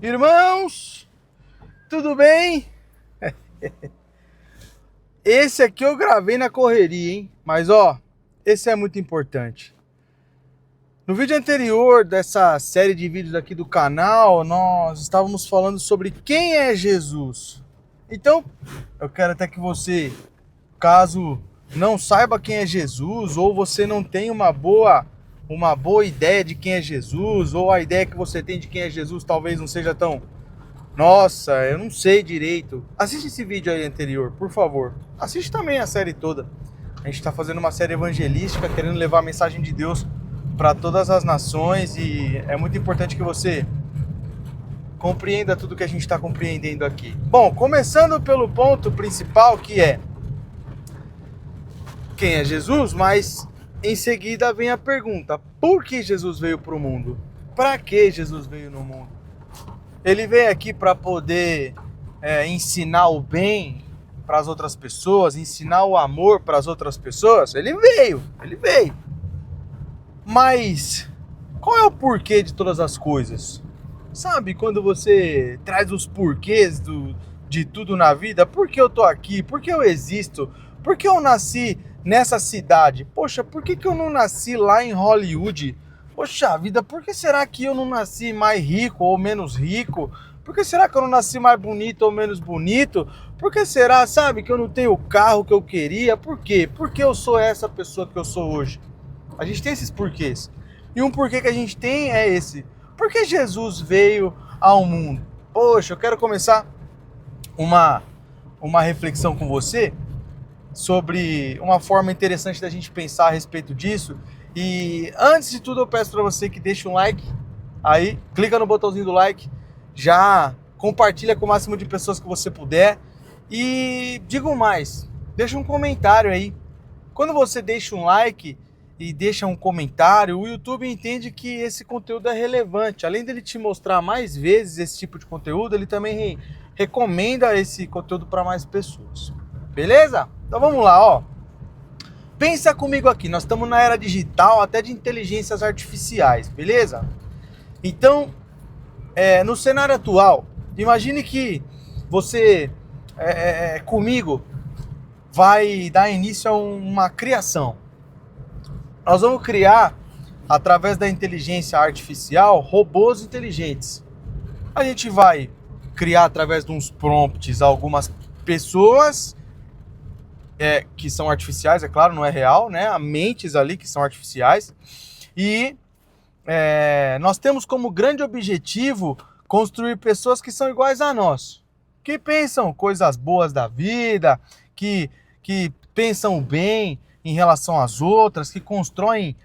Irmãos, tudo bem? Esse aqui eu gravei na correria, hein? Mas esse é muito importante. No vídeo anterior dessa série de vídeos aqui do canal, nós estávamos falando sobre quem é Jesus. Então, eu quero até que você, caso não saiba quem é Jesus, ou você não tenha uma boa ideia de quem é Jesus, ou a ideia que você tem de quem é Jesus talvez não seja tão... Nossa, eu não sei direito. Assiste esse vídeo aí anterior, por favor. Assiste também a série toda. A gente está fazendo uma série evangelística, querendo levar a mensagem de Deus para todas as nações, e é muito importante que você compreenda tudo que a gente está compreendendo aqui. Bom, começando pelo ponto principal, que é quem é Jesus, mas em seguida vem a pergunta: por que Jesus veio para o mundo? Para que Jesus veio no mundo? Ele veio aqui para poder ensinar o bem para as outras pessoas, ensinar o amor para as outras pessoas? Ele veio. Mas qual é o porquê de todas as coisas? Sabe quando você traz os porquês de tudo na vida? Por que eu tô aqui? Por que eu existo? Por que eu nasci nessa cidade? Poxa, por que eu não nasci lá em Hollywood? Poxa vida, por que será que eu não nasci mais rico ou menos rico? Por que será que eu não nasci mais bonito ou menos bonito? Por que será, sabe, que eu não tenho o carro que eu queria? Por quê? Porque eu sou essa pessoa que eu sou hoje. A gente tem esses porquês. E um porquê que a gente tem é esse. Por que Jesus veio ao mundo? Poxa, eu quero começar uma reflexão com você sobre uma forma interessante da gente pensar a respeito disso. E antes de tudo eu peço para você que deixe um like aí, clica no botãozinho do like, já compartilha com o máximo de pessoas que você puder e digo mais, deixa um comentário aí. Quando você deixa um like e deixa um comentário, o YouTube entende que esse conteúdo é relevante. Além dele te mostrar mais vezes esse tipo de conteúdo, ele também recomenda esse conteúdo para mais pessoas. Beleza? Então vamos lá, Pensa comigo aqui, nós estamos na era digital, até de inteligências artificiais, beleza? Então, no cenário atual, imagine que você, comigo, vai dar início a uma criação. Nós vamos criar, através da inteligência artificial, robôs inteligentes. A gente vai criar, através de uns prompts, algumas pessoas que são artificiais, é claro, não é real, né? Mentes ali que são artificiais. E nós temos como grande objetivo construir pessoas que são iguais a nós, que pensam coisas boas da vida, que pensam bem em relação às outras, que constroem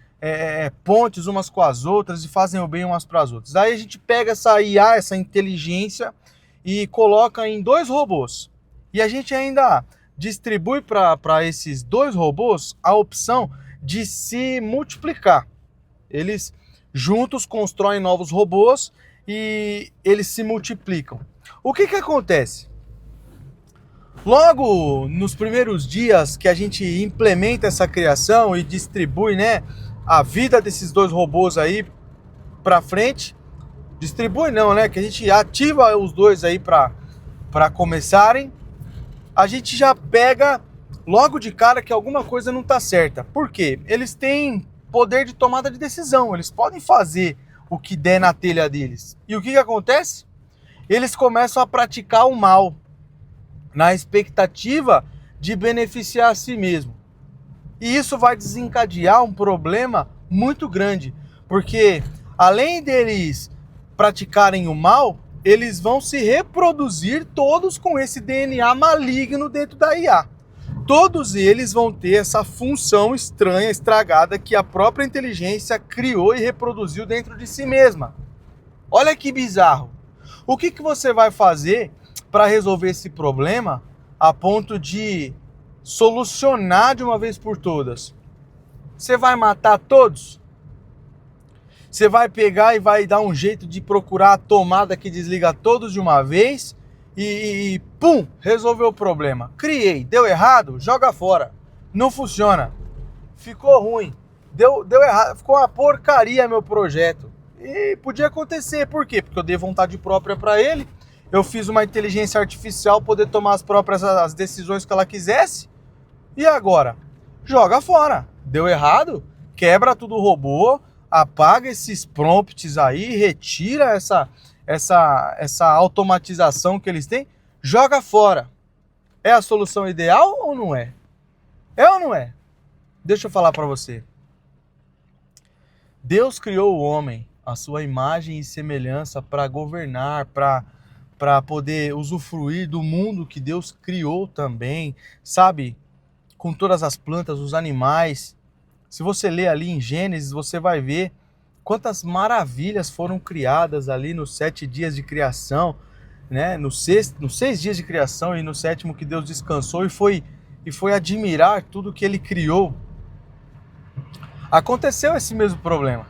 pontes umas com as outras e fazem o bem umas para as outras. Aí a gente pega essa IA, essa inteligência, e coloca em 2 robôs. E a gente ainda distribui para esses 2 robôs a opção de se multiplicar. Eles juntos constroem novos robôs e eles se multiplicam. O que acontece? Logo nos primeiros dias que a gente implementa essa criação e distribui, né, a vida desses 2 robôs aí para frente, distribui não, né, que a gente ativa os 2 aí para começarem, a gente já pega logo de cara que alguma coisa não está certa. Por quê? Eles têm poder de tomada de decisão, eles podem fazer o que der na telha deles. E o que acontece? Eles começam a praticar o mal, na expectativa de beneficiar a si mesmo. E isso vai desencadear um problema muito grande, porque além deles praticarem o mal, eles vão se reproduzir todos com esse DNA maligno dentro da IA. Todos eles vão ter essa função estranha, estragada, que a própria inteligência criou e reproduziu dentro de si mesma. Olha que bizarro. O que você vai fazer para resolver esse problema a ponto de solucionar de uma vez por todas? Você vai matar todos? Você vai pegar e vai dar um jeito de procurar a tomada que desliga todos de uma vez e pum, resolveu o problema. Criei, deu errado, joga fora. Não funciona. Ficou ruim. Deu errado, ficou uma porcaria meu projeto. E podia acontecer, por quê? Porque eu dei vontade própria para ele, eu fiz uma inteligência artificial poder tomar as decisões que ela quisesse, e agora? Joga fora. Deu errado? Quebra tudo o robô, apaga esses prompts aí, retira essa automatização que eles têm, joga fora. É a solução ideal ou não é? É ou não é? Deixa eu falar para você. Deus criou o homem, a sua imagem e semelhança, para governar, para poder usufruir do mundo que Deus criou também, sabe? Com todas as plantas, os animais. Se você ler ali em Gênesis, você vai ver quantas maravilhas foram criadas ali nos 7 dias de criação, né? Nos 6 dias de criação e no 7º que Deus descansou e foi admirar tudo que ele criou. Aconteceu esse mesmo problema.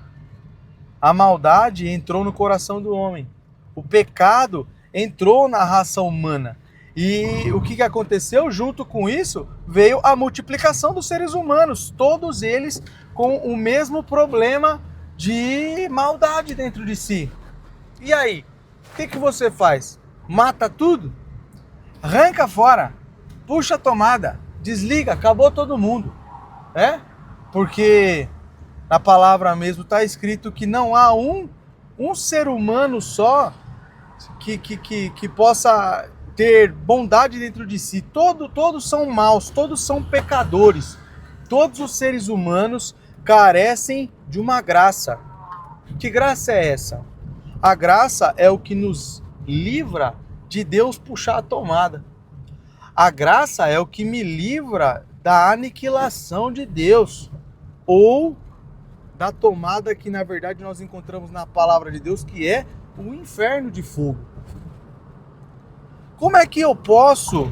A maldade entrou no coração do homem. O pecado entrou na raça humana. E o que aconteceu? Junto com isso, veio a multiplicação dos seres humanos. Todos eles com o mesmo problema de maldade dentro de si. E aí? O que você faz? Mata tudo? Arranca fora. Puxa a tomada. Desliga. Acabou todo mundo. Porque na palavra mesmo está escrito que não há um ser humano só que possa ter bondade dentro de si. Todos são maus, todos são pecadores. Todos os seres humanos carecem de uma graça. Que graça é essa? A graça é o que nos livra de Deus puxar a tomada. A graça é o que me livra da aniquilação de Deus, ou da tomada que na verdade nós encontramos na palavra de Deus, que é o inferno de fogo. Como é que eu posso,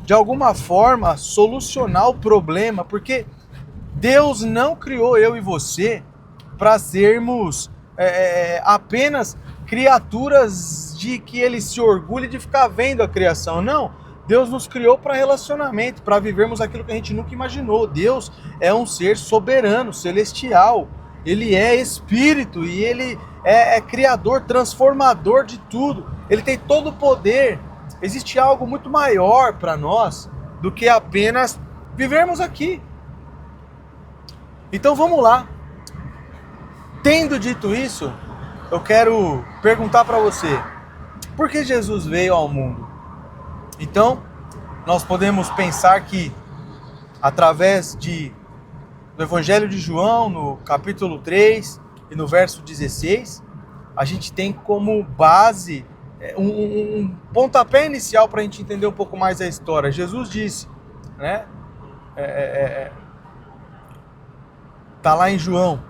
de alguma forma, solucionar o problema? Porque Deus não criou eu e você para sermos apenas criaturas de que ele se orgulhe de ficar vendo a criação. Não, Deus nos criou para relacionamento, para vivermos aquilo que a gente nunca imaginou. Deus é um ser soberano, celestial. Ele é espírito e ele é criador, transformador de tudo. Ele tem todo o poder. Existe algo muito maior para nós do que apenas vivermos aqui. Então vamos lá. Tendo dito isso, eu quero perguntar para você: por que Jesus veio ao mundo? Então, nós podemos pensar que através do Evangelho de João, no capítulo 3 e no verso 16, a gente tem como base um pontapé inicial para a gente entender um pouco mais a história. Jesus disse, né? Tá lá em João: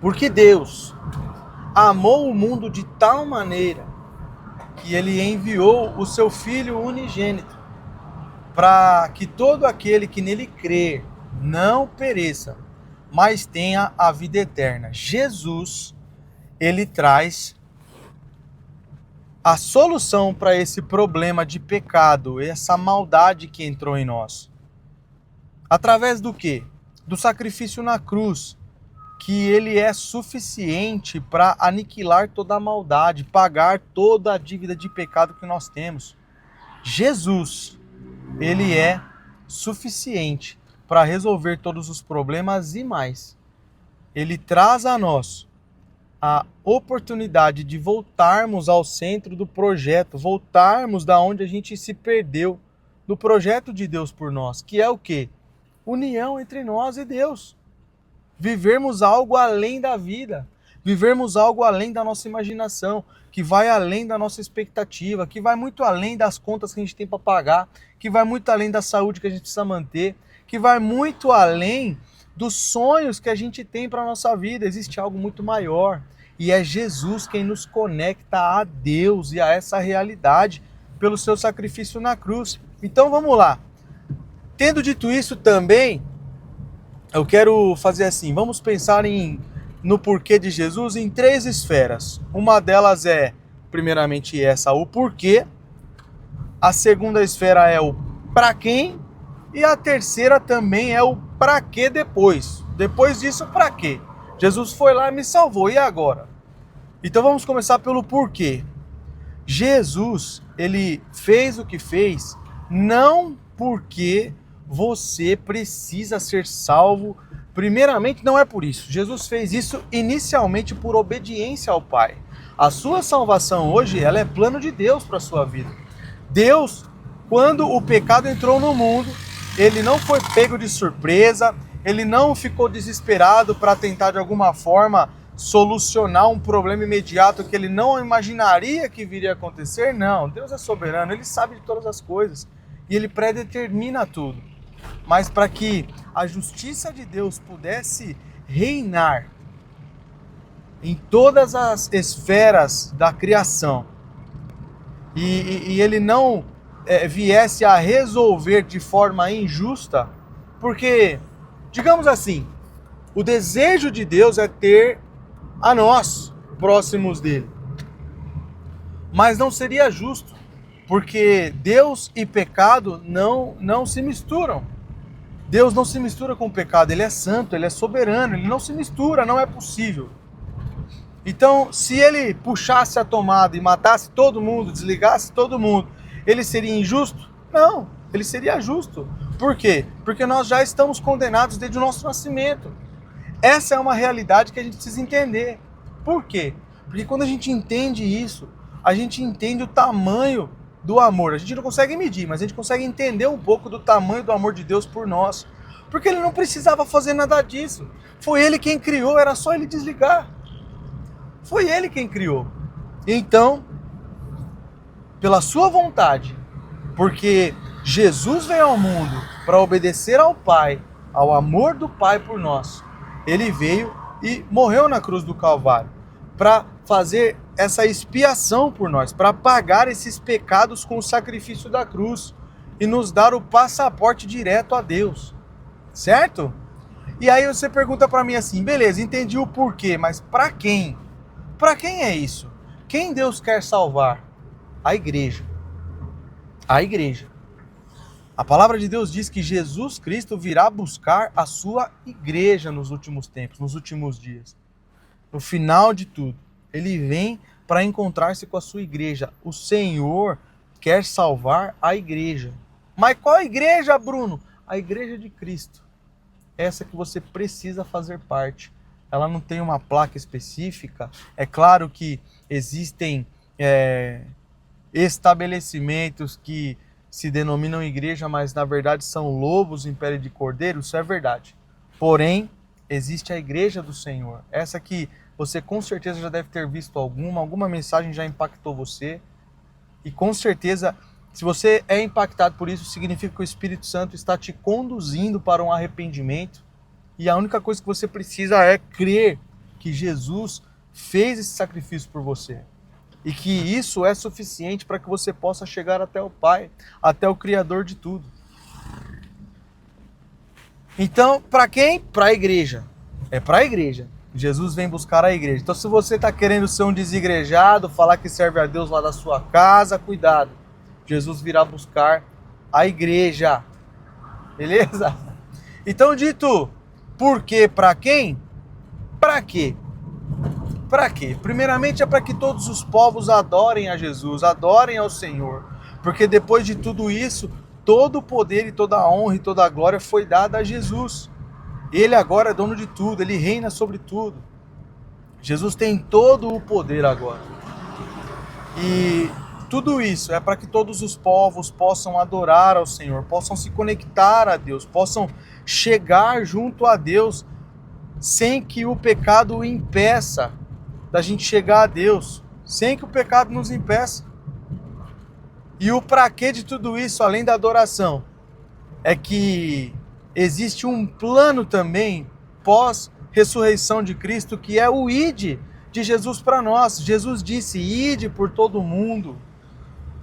porque Deus amou o mundo de tal maneira que ele enviou o seu Filho unigênito, para que todo aquele que nele crer não pereça, mas tenha a vida eterna. Jesus, ele traz a solução para esse problema de pecado, essa maldade que entrou em nós. Através do quê? Do sacrifício na cruz, que ele é suficiente para aniquilar toda a maldade, pagar toda a dívida de pecado que nós temos. Jesus, ele é suficiente para resolver todos os problemas e mais. Ele traz a nós a oportunidade de voltarmos ao centro do projeto, voltarmos da onde a gente se perdeu, do projeto de Deus por nós, que é o quê? União entre nós e Deus. Vivermos algo além da vida, vivermos algo além da nossa imaginação, que vai além da nossa expectativa, que vai muito além das contas que a gente tem para pagar, que vai muito além da saúde que a gente precisa manter, que vai muito além dos sonhos que a gente tem para a nossa vida. Existe algo muito maior, e é Jesus quem nos conecta a Deus e a essa realidade pelo seu sacrifício na cruz. Então vamos lá. Tendo dito isso também, eu quero fazer assim, vamos pensar no porquê de Jesus em 3 esferas. Uma delas é, primeiramente, o porquê. A segunda esfera é o para quem. E a terceira também é o para quê depois. Depois disso, para quê? Jesus foi lá e me salvou. E agora? Então vamos começar pelo porquê. Jesus, ele fez o que fez não porque você precisa ser salvo. Primeiramente, não é por isso. Jesus fez isso inicialmente por obediência ao Pai. A sua salvação hoje, ela é plano de Deus para a sua vida. Deus, quando o pecado entrou no mundo, ele não foi pego de surpresa, ele não ficou desesperado para tentar de alguma forma solucionar um problema imediato que ele não imaginaria que viria a acontecer. Não, Deus é soberano, ele sabe de todas as coisas e ele predetermina tudo. Mas para que a justiça de Deus pudesse reinar em todas as esferas da criação e ele não viesse a resolver de forma injusta, porque, digamos assim, o desejo de Deus é ter a nós, próximos dele. Mas não seria justo, porque Deus e pecado não se misturam. Deus não se mistura com o pecado, ele é santo, ele é soberano, ele não se mistura, não é possível. Então, se ele puxasse a tomada e matasse todo mundo, desligasse todo mundo, ele seria injusto? Não, ele seria justo. Por quê? Porque nós já estamos condenados desde o nosso nascimento. Essa é uma realidade que a gente precisa entender. Por quê? Porque quando a gente entende isso, a gente entende o tamanho do amor. A gente não consegue medir, mas a gente consegue entender um pouco do tamanho do amor de Deus por nós. Porque ele não precisava fazer nada disso. Foi ele quem criou, era só ele desligar. Foi ele quem criou. Então, pela sua vontade, porque Jesus veio ao mundo para obedecer ao Pai, ao amor do Pai por nós, ele veio e morreu na cruz do Calvário para fazer essa expiação por nós, para pagar esses pecados com o sacrifício da cruz e nos dar o passaporte direto a Deus, certo? E aí você pergunta para mim assim, beleza, entendi o porquê, mas para quem? Para quem é isso? Quem Deus quer salvar? A igreja. A igreja. A palavra de Deus diz que Jesus Cristo virá buscar a sua igreja nos últimos tempos, nos últimos dias. No final de tudo, ele vem para encontrar-se com a sua igreja. O Senhor quer salvar a igreja. Mas qual igreja, Bruno? A igreja de Cristo. Essa que você precisa fazer parte. Ela não tem uma placa específica. É claro que existem estabelecimentos que se denominam igreja, mas na verdade são lobos em pele de cordeiro, isso é verdade. Porém, existe a igreja do Senhor. Essa que você com certeza já deve ter visto alguma mensagem já impactou você. E com certeza, se você é impactado por isso, significa que o Espírito Santo está te conduzindo para um arrependimento. E a única coisa que você precisa é crer que Jesus fez esse sacrifício por você. E que isso é suficiente para que você possa chegar até o Pai, até o Criador de tudo. Então, para quem? Para a igreja. É para a igreja. Jesus vem buscar a igreja. Então, se você está querendo ser um desigrejado, falar que serve a Deus lá da sua casa, cuidado. Jesus virá buscar a igreja. Beleza? Então, dito por quê, para quem? Para quê? Para quê? Primeiramente é para que todos os povos adorem a Jesus, adorem ao Senhor. Porque depois de tudo isso, todo o poder e toda a honra e toda a glória foi dada a Jesus. Ele agora é dono de tudo, ele reina sobre tudo. Jesus tem todo o poder agora. E tudo isso é para que todos os povos possam adorar ao Senhor, possam se conectar a Deus, possam chegar junto a Deus sem que o pecado o impeça da gente chegar a Deus, sem que o pecado nos impeça. E o para quê de tudo isso, além da adoração, é que existe um plano também pós-ressurreição de Cristo, que é o ide de Jesus para nós. Jesus disse, ide por todo o mundo,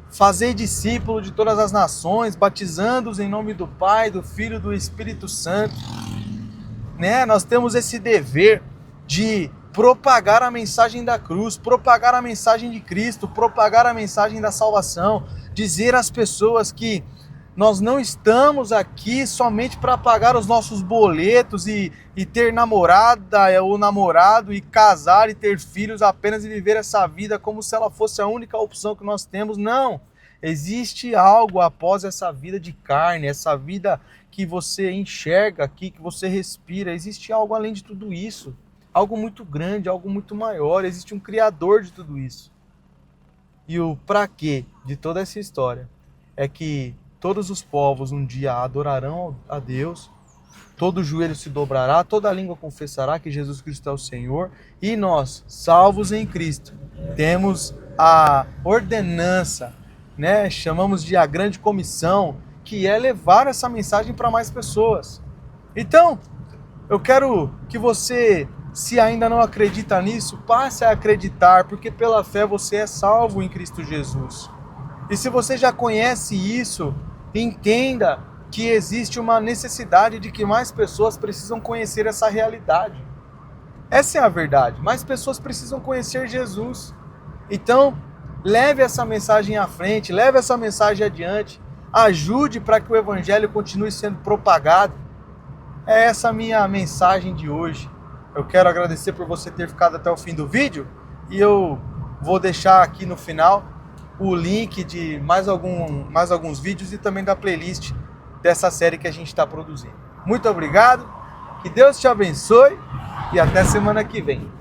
fazei discípulo de todas as nações, batizando-os em nome do Pai, do Filho e do Espírito Santo. Nós temos esse dever de propagar a mensagem da cruz, propagar a mensagem de Cristo, propagar a mensagem da salvação, dizer às pessoas que Nós não estamos aqui somente para pagar os nossos boletos e ter namorada ou namorado e casar e ter filhos apenas e viver essa vida como se ela fosse a única opção que nós temos. Não! Existe algo após essa vida de carne, essa vida que você enxerga aqui, que você respira. Existe algo além de tudo isso. Algo muito grande, algo muito maior. Existe um criador de tudo isso. E o pra quê de toda essa história é que todos os povos um dia adorarão a Deus, todo joelho se dobrará, toda língua confessará que Jesus Cristo é o Senhor, e nós, salvos em Cristo, temos a ordenança, né? Chamamos de a grande comissão, que é levar essa mensagem para mais pessoas. Então, eu quero que você, se ainda não acredita nisso, passe a acreditar, porque pela fé você é salvo em Cristo Jesus. E se você já conhece isso, entenda que existe uma necessidade de que mais pessoas precisam conhecer essa realidade. Essa é a verdade. Mais pessoas precisam conhecer Jesus. Então, leve essa mensagem à frente, leve essa mensagem adiante, ajude para que o evangelho continue sendo propagado. É essa a minha mensagem de hoje. Eu quero agradecer por você ter ficado até o fim do vídeo e eu vou deixar aqui no final o link de mais alguns vídeos e também da playlist dessa série que a gente está produzindo. Muito obrigado, que Deus te abençoe e até semana que vem.